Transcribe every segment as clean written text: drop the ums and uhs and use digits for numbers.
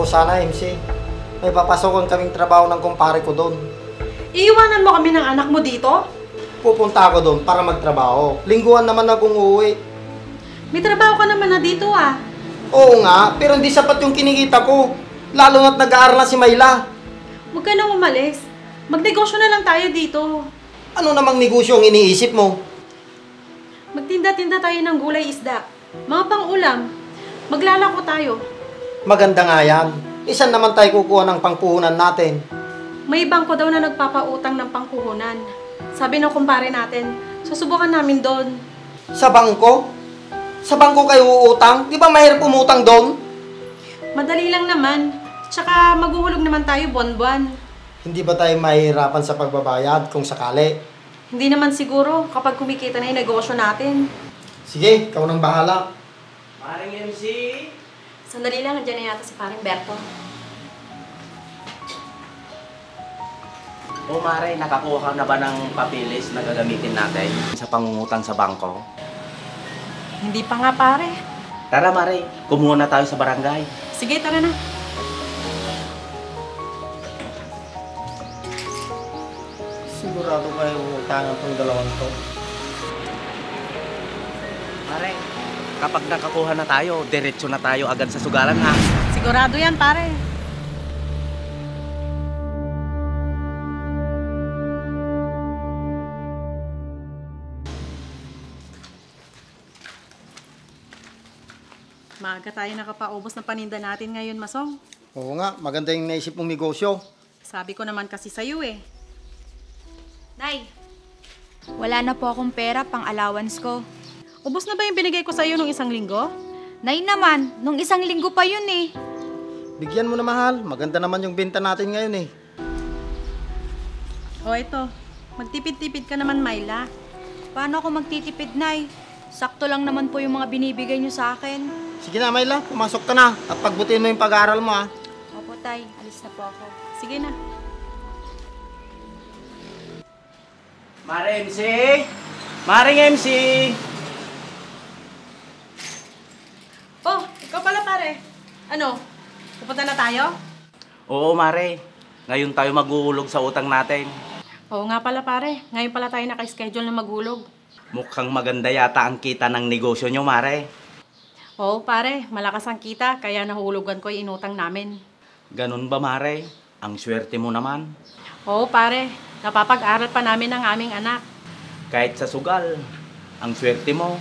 Oo, sana MC. May papasokan kaming trabaho ng kumpare ko doon. Iiwanan mo kami ng anak mo dito? Pupunta ako doon para magtrabaho. Lingguhan naman akong uuwi. May trabaho ka naman na dito ah. Oo nga, pero hindi sapat yung kinikita ko. Lalo na't nag-aaral na si Mayla. Huwag ka nang umalis. Magnegosyo na lang tayo dito. Ano namang negosyo ang iniisip mo? Magtinda-tinda tayo ng gulay isda. Mga pang-ulam. Maglalako tayo. Maganda nga yan. Isan naman tayo kukuha ng pangpuhunan natin. May bangko daw na nagpapautang ng pangkuhunan. Sabi ng kumpare natin, susubukan namin doon. Sa bangko? Sa bangko kayo uutang? Di ba mahirap umutang doon? Madali lang naman. Tsaka maghuhulog naman tayo buwan-buwan. Hindi ba tayo mahihirapan sa pagbabayad kung sakali? Hindi naman siguro kapag kumikita na yung negosyo natin. Sige, ikaw nang bahala. Maring MC! Sandali lang, nandiyan na yata si paring Berto. O Mare, nakakuha ka na ba ng papilis na gagamitin natin sa pangungutang sa bangko? Hindi pa nga pare. Tara Mare, kumuha na tayo sa barangay. Sige, tara na. Sigurado kayo utangan tong dalawang to. Mare, kapag nakakuha na tayo, diretso na tayo agad sa sugalan ha. Sigurado yan pare. Maaga tayo nakapaubos ng paninda natin ngayon, Masong. Oo nga, maganda yung naisip mong negosyo. Sabi ko naman kasi sa'yo eh. Nay, wala na po akong pera pang allowance ko. Ubus na ba yung binigay ko sa'yo nung isang linggo? Nay naman, nung isang linggo pa yun eh. Bigyan mo na mahal, maganda naman yung benta natin ngayon eh. O ito, magtipid-tipid ka naman, Myla. Paano ako magtitipid, Nay? Sakto lang naman po yung mga binibigay niyo sa akin. Sige na Mayla, pumasok ka na at pagbutin mo yung pag-aaral mo ah. Opo, Tay. Alis na po ako. Sige na. Mare MC! Maring MC! Oh, ikaw pala pare. Ano, pupunta na tayo? Oo Mare, ngayon tayo maghuhulog sa utang natin. Oo nga pala pare, ngayon pala tayo naka-schedule na maghulog. Mukhang maganda yata ang kita ng negosyo nyo Mare. Oo pare, malakas ang kita, kaya nahulugan ko yung inutang namin. Ganun ba Mare? Ang swerte mo naman. Oo pare, napapag-aral pa namin ang aming anak. Kahit sa sugal, ang swerte mo,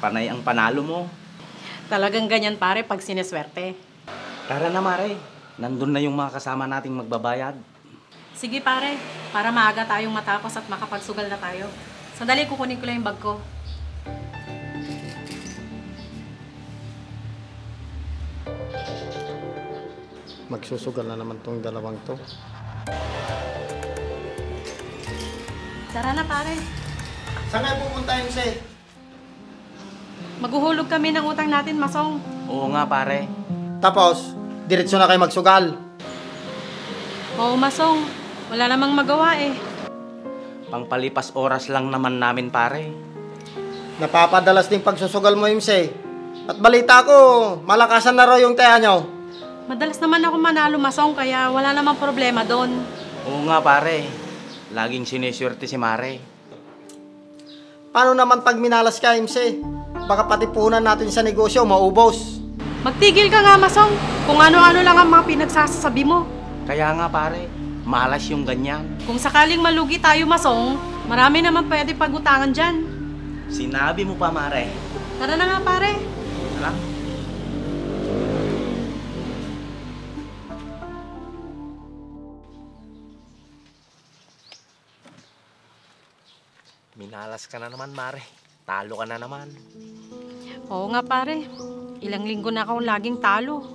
panay ang panalo mo. Talagang ganyan pare pag sineswerte. Tara na Mare, nandun na yung mga kasama nating magbabayad. Sige pare, para maaga tayong matapos at makapagsugal na tayo. Sandali, kukunin ko lang yung bag ko. Magsusugal na naman tong dalawang to. Tara na pare. Saan kayo pupunta yung say? Maghuhulog kami ng utang natin, Masong. Oo nga pare. Tapos, diretso na kayo magsugal. Oo, Masong. Wala namang magawa eh. Pangpalipas oras lang naman namin pare. Napapadalas din pagsusugal mo yung say. At balita ko, malakasan na raw yung taya nyo. Madalas naman ako manalo, Masong, kaya wala namang problema doon. Oo nga pare. Laging siniswerte si Mare. Paano naman pag minalas ka, MC? Baka pati puhunan natin sa negosyo, maubos. Magtigil ka nga, Masong. Kung ano-ano lang ang mga pinagsasabi mo. Kaya nga pare, malas yung ganyan. Kung sakaling malugi tayo, Masong, marami naman pwede pagutangan dyan. Sinabi mo pa Mare. Tara na nga, pare. Tara. Minalas ka na naman Mare. Talo ka na naman. Oo nga, pare. Ilang linggo na akong laging talo.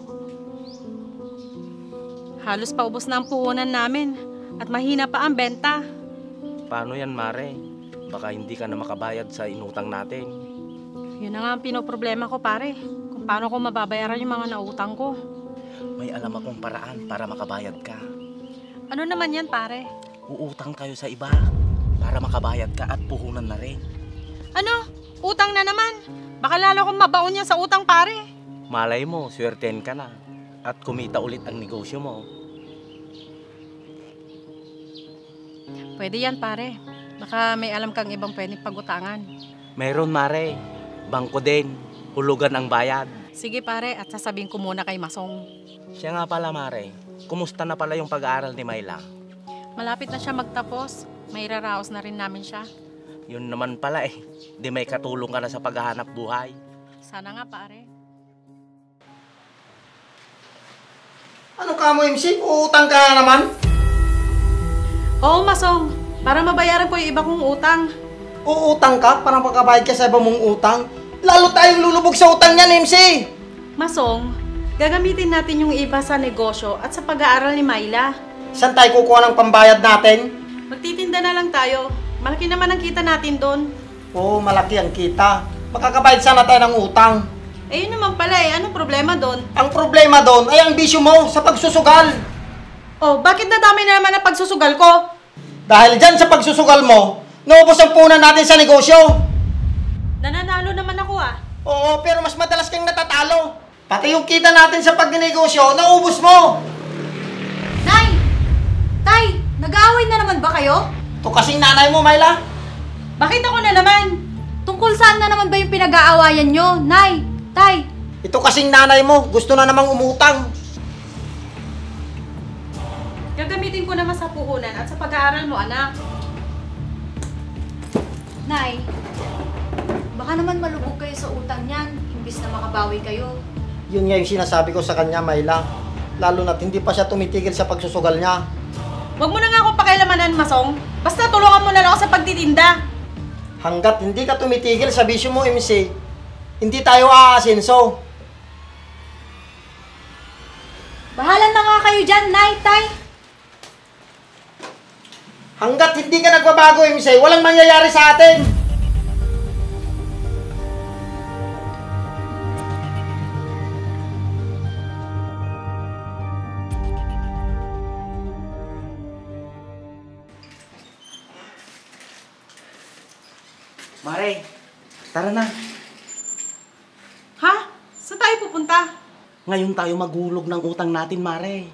Halos paubos na ang puhunan namin at mahina pa ang benta. Paano yan Mare? Baka hindi ka na makabayad sa inutang natin. Yun na nga ang pinoproblema ko, pare. Kung paano ko mababayaran yung mga nautang ko. May alam akong paraan para makabayad ka. Ano naman yan, pare? Uutang kayo sa iba para makabayad ka at puhunan na rin. Ano? Utang na naman? Baka lalo akong mabaon yan sa utang, pare. Malay mo, swertein ka na. at kumita ulit ang negosyo mo. Pwede yan, pare. Baka may alam kang ibang pwedeng pagutangan. Meron, Mare. Bangko din. Hulugan ang bayad. Sige, pare, at sasabihin ko muna kay Masong. Siya nga pala, Mare. Kumusta na pala yung pag-aaral ni Myla? Malapit na siya magtapos. May raraos na rin namin siya. Yun naman pala eh. Di may katulong ka na sa paghahanap buhay. Sana nga, pare. Ano ka mo, MC? Uutang ka na naman? Oo, Masong. Para mabayaran ko yung iba kong utang. Uutang ka para makabayad ka sa iba mong utang? Lalo tayong lulubog sa utang niyan, MC! Masong, gagamitin natin yung iba sa negosyo at sa pag-aaral ni Myla. Saan tayo kukuha ng pambayad natin? Magtitinda na lang tayo. Malaki naman ang kita natin doon. Oo, malaki ang kita. Makakabayad sana tayo ng utang. Eh, yun naman pala eh. Anong problema doon? Ang problema doon ay ang bisyo mo sa pagsusugal. Oh, bakit nadami na naman ang pagsusugal ko? Dahil dyan sa pagsusugal mo, naubos ang punan natin sa negosyo. Nananalo naman ako ah. Oo, pero mas madalas kang natatalo. Pati yung kita natin sa pagnegosyo, naubos mo. Nay! Tay! Nag-aaway na naman ba kayo? Ito kasing nanay mo, Myla. Bakit ako na naman? Tungkol saan na naman ba yung pinag-aawayan nyo? Nay! Tay! Ito kasing nanay mo, gusto na namang umutang. Gagamitin ko naman sa puhunan at sa pag-aaral mo, anak. Nay, baka naman malubog kayo sa utang niyan, imbis na makabawi kayo. Yun nga yung sinasabi ko sa kanya, Myla. Lalo na't hindi pa siya tumitigil sa pagsusugal niya. Huwag mo na nga akong pakialamanan, Masong. Basta tulungan mo na lang ako sa pagtitinda. Hanggat hindi ka tumitigil sa bisyo mo, MC, hindi tayo aasinso. Bahala na nga kayo dyan, Nay, Tay! Hanggat hindi ka nagbabago, MC, walang mangyayari sa atin. Mare, tara na. Ha? Saan tayo pupunta? Ngayon tayo maghulog ng utang natin, Mare.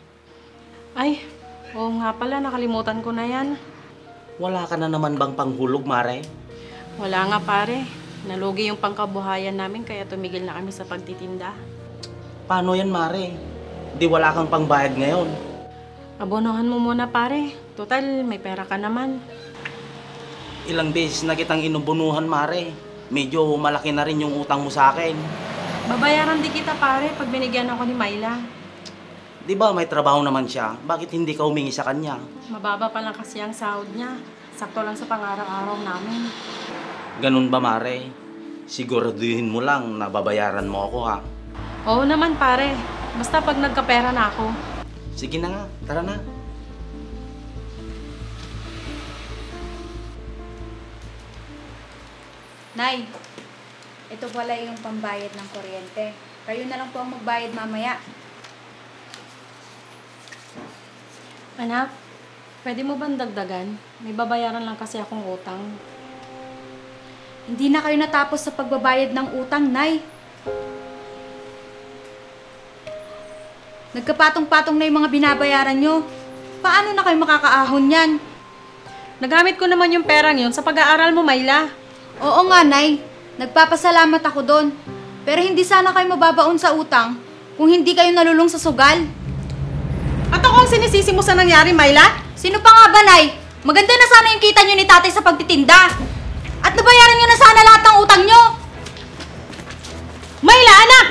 Ay, oo nga pala, nakalimutan ko na yan. Wala ka na naman bang panghulog, Mare? Wala nga pare. Nalugi yung pangkabuhayan namin kaya tumigil na kami sa pagtitinda. Paano yan, Mare? Di wala kang pangbayad ngayon. Abonohan mo muna pare. Total, may pera ka naman. Ilang beses na kitang inubunuhan, Mare. Medyo malaki na rin yung utang mo sa akin. Babayaran di kita pare pag binigyan ako ni Myla. Di ba may trabaho naman siya? Bakit hindi ka humingi sa kanya? Mababa pa lang kasi ang sahod niya. Sakto lang sa pang-araw-araw namin. Ganun ba, Mare? Siguraduhin mo lang na babayaran mo ako, ha? Oo naman pare. Basta pag nagkapera na ako. Sige na nga, tara na. Nay, ito pala yung pambayad ng kuryente. Kayo na lang po ang magbayad mamaya. Anak, pwede mo bang dagdagan? May babayaran lang kasi akong utang. Hindi na kayo natapos sa pagbabayad ng utang, Nay. Nagkapatong-patong na yung mga binabayaran nyo. Paano na kayo makakaahon yan? Nagamit ko naman yung perang yun sa pag-aaral mo, Myla. Oo nga, Nay. Nagpapasalamat ako doon. Pero hindi sana kayo mababaon sa utang kung hindi kayo nalulung sa sugal. At ako ang sinisisi mo sa nangyari, Myla? Sino pa nga ba, Nay? Maganda na sana yung kita nyo ni tatay sa pagtitinda. At nabayaran nyo na sana lahat ng utang nyo. Myla, anak!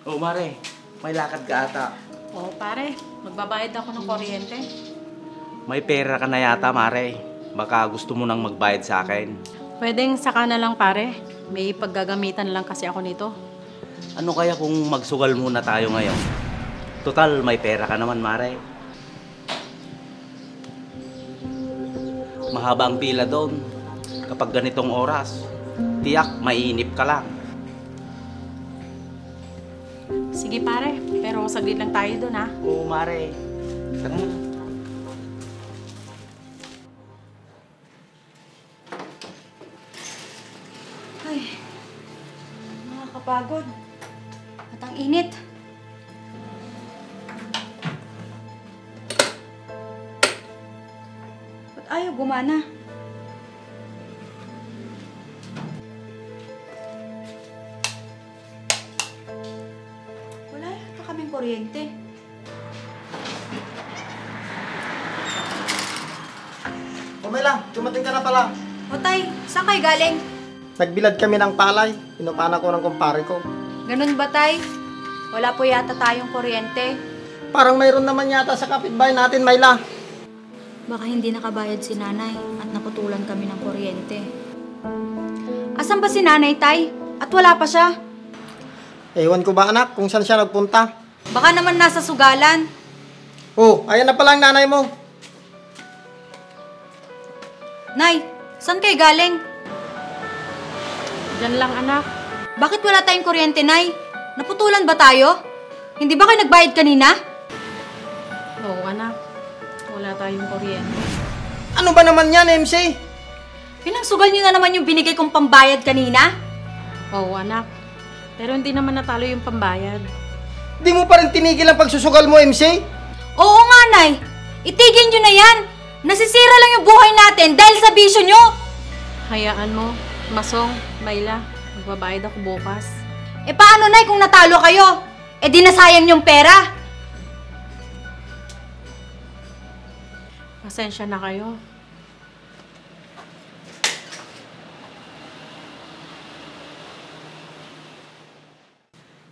Oh, Mare, may lakad ka ata. Oo, pare. Magbabayad ako ng kuryente. May pera ka na yata, Mare. Baka gusto mo nang magbayad sa akin. Pwedeng saka na lang, pare. May paggagamitan lang kasi ako nito. Ano kaya kung magsugal muna tayo ngayon? Total, may pera ka naman, Mare. Mahaba ang pila doon. Kapag ganitong oras, tiyak, mainip ka lang. Sige, pare. Pero saglit lang tayo doon, ha? Oo, Mare. Tara na. Nakakapagod. At ang init. Ba't ayaw gumana? Wala yata kaming kuryente. Umay lang, dumating ka na pala. O tay, saan kayo galing? Nagbilad kami ng palay. Pinupana ko ng kumpare ko. Ganun ba tay? Wala po yata tayong kuryente. Parang mayroon naman yata sa kapitbahay natin, Mayla. Baka hindi nakabayad si nanay at naputulan kami ng kuryente. Asan ba si nanay, tay? At wala pa siya? Ewan ko ba anak kung saan siya nagpunta? Baka naman nasa sugalan. Oh, ayan na pala ang nanay mo. Nay, saan kayo galing? Diyan lang, anak. Bakit wala tayong kuryente, nay? Naputulan ba tayo? Hindi ba kayo nagbayad kanina? Oo, anak. Wala tayong kuryente. Ano ba naman yan, MC? Pinangsugal niyo na naman yung binigay kong pambayad kanina? Oo, anak. Pero hindi naman natalo yung pambayad. Di mo pa rin tinigil ang pagsusugal mo, MC? Oo nga, nay. Itigil niyo na yan. Nasisira lang yung buhay natin dahil sa bisyo niyo. Hayaan mo, Masong, Mayla, magbabayad ako bukas. E paano, nay, kung natalo kayo? E di nasayang yung pera. Pasensya na kayo.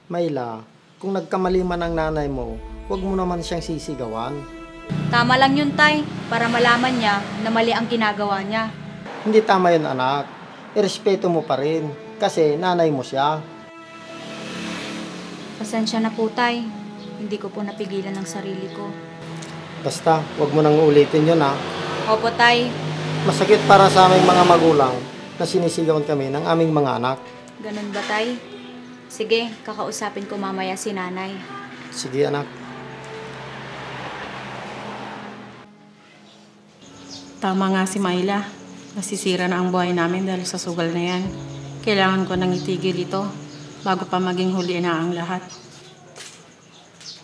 Mayla, kung nagkamali man ang nanay mo, huwag mo naman siyang sisigawan. Tama lang yun, tay. Para malaman niya na mali ang ginagawa niya. Hindi tama yun, anak. Irespeto mo pa rin, kasi nanay mo siya. Pasensya na po, tay. Hindi ko po napigilan ang sarili ko. Basta, huwag mo nang ulitin yun, ha. Opo, tay. Masakit para sa aming mga magulang na sinisigawan kami ng aming mga anak. Ganun ba, tay? Sige, kakausapin ko mamaya si nanay. Sige, anak. Tama nga si Mayla. Nasisira na ang buhay namin dahil sa sugal na yan. Kailangan ko nang itigil ito bago pa maging huli na ang lahat.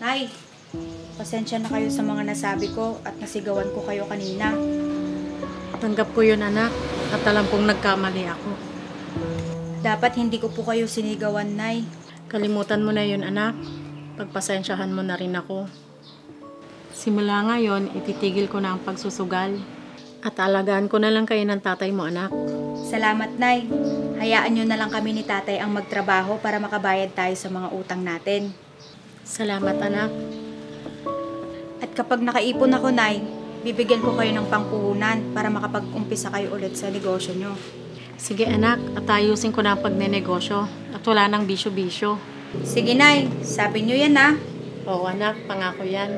Nay, pasensya na kayo sa mga nasabi ko at nasigawan ko kayo kanina. Tanggap ko yun, anak. At alam kong nagkamali ako. Dapat hindi ko po kayo sinigawan, Nay. Kalimutan mo na yun, anak. Pagpasensyahan mo na rin ako. Simula ngayon, ititigil ko na ang pagsusugal. At alagaan ko na lang kayo ng tatay mo, anak. Salamat, Nay. Hayaan nyo na lang kami ni tatay ang magtrabaho para makabayad tayo sa mga utang natin. Salamat, anak. At kapag nakaipon ako, Nay, bibigyan ko kayo ng pangpuhunan para makapag-umpisa kayo ulit sa negosyo nyo. Sige, anak. At ayusin ko na ang pagnenegosyo. At wala nang bisyo-bisyo. Sige, Nay. Sabi nyo yan, ha? Oo, anak. Pangako yan.